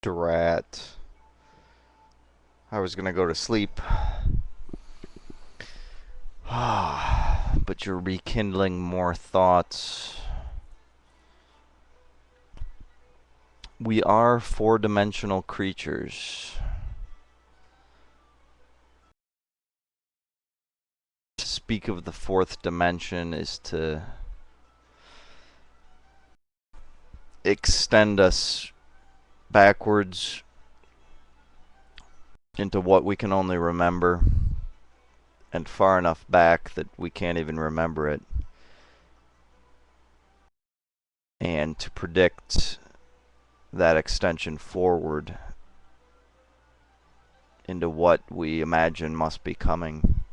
Drat. I was gonna go to sleep. But you're rekindling more thoughts. We are four-dimensional creatures. To speak of the fourth dimension is to extend us backwards into what we can only remember, and far enough back that we can't even remember it, and to predict that extension forward into what we imagine must be coming.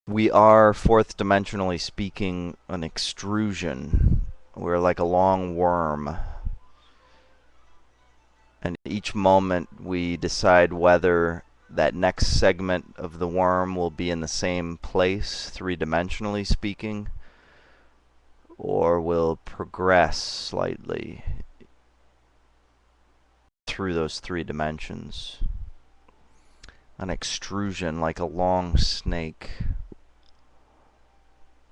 We are, fourth dimensionally speaking, an extrusion. We're like a long worm. And each moment we decide whether that next segment of the worm will be in the same place, three-dimensionally speaking, or will progress slightly through those three dimensions. An extrusion, like a long snake.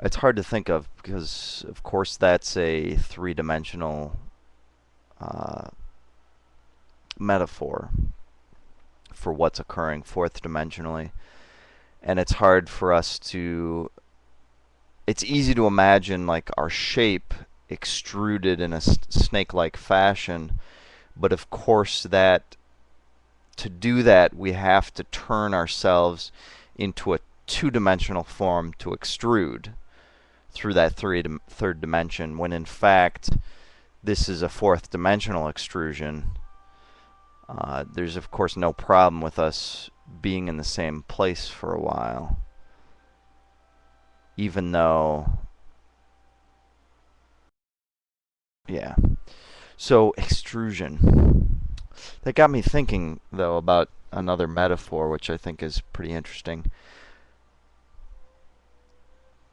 It's hard to think of because, of course, that's a three-dimensional metaphor for what's occurring fourth dimensionally. And it's hard for us to... It's easy to imagine like our shape extruded in a snake-like fashion, but of course that to do that we have to turn ourselves into a two-dimensional form to extrude through that third dimension, when in fact this is a fourth dimensional extrusion. There's of course no problem with us being in the same place for a while, even though, yeah. So extrusion. That got me thinking though about another metaphor which I think is pretty interesting.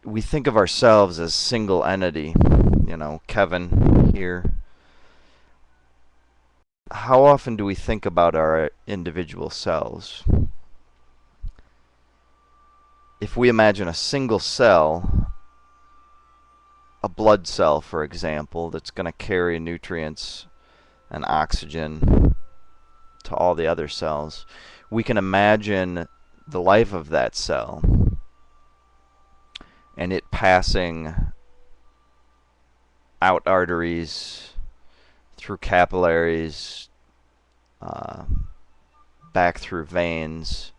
We think of ourselves as single entity, you know, Kevin here. How often do we think about our individual selves? If we imagine a single cell, a blood cell for example, that's going to carry nutrients and oxygen to all the other cells, we can imagine the life of that cell and it passing out arteries, through capillaries, back through veins.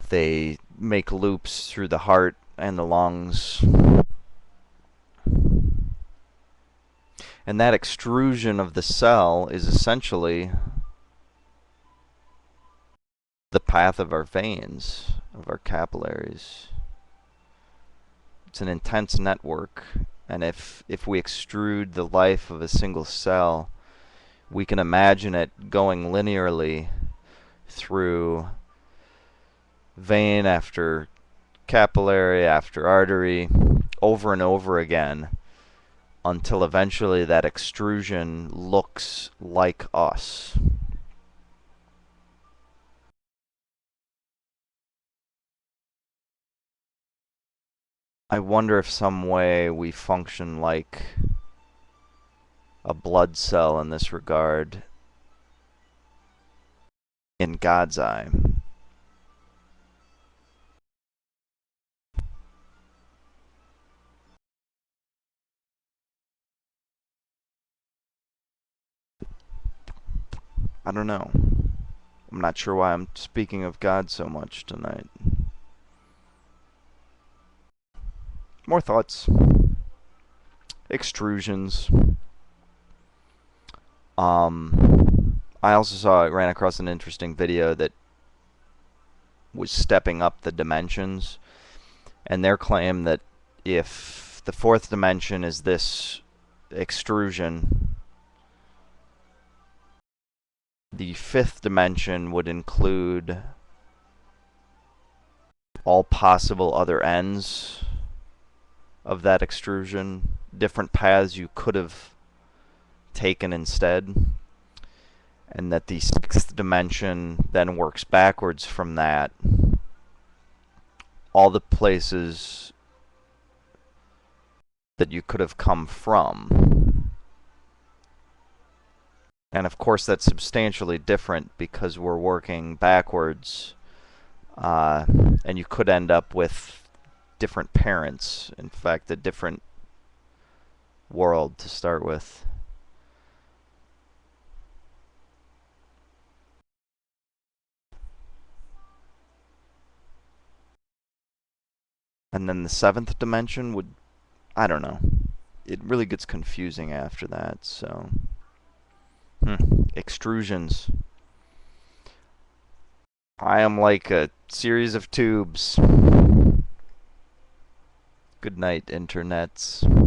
They make loops through the heart and the lungs. And that extrusion of the cell is essentially the path of our veins, of our capillaries. It's an intense network, and if we extrude the life of a single cell, we can imagine it going linearly through vein after capillary after artery, over and over again, until eventually that extrusion looks like us. I wonder if some way we function like a blood cell in this regard in God's eye. I don't know. I'm not sure why I'm speaking of God so much tonight. More thoughts. Extrusions. I also ran across an interesting video that was stepping up the dimensions, and their claim that if the fourth dimension is this extrusion, the fifth dimension would include all possible other ends of that extrusion, different paths you could have taken instead, and that the sixth dimension then works backwards from that. All the places that you could have come from. And of course that's substantially different because we're working backwards, and you could end up with different parents. In fact, a different world to start with. And then the seventh dimension would, I don't know. It really gets confusing after that, so. Extrusions. I am like a series of tubes. Good night, internets.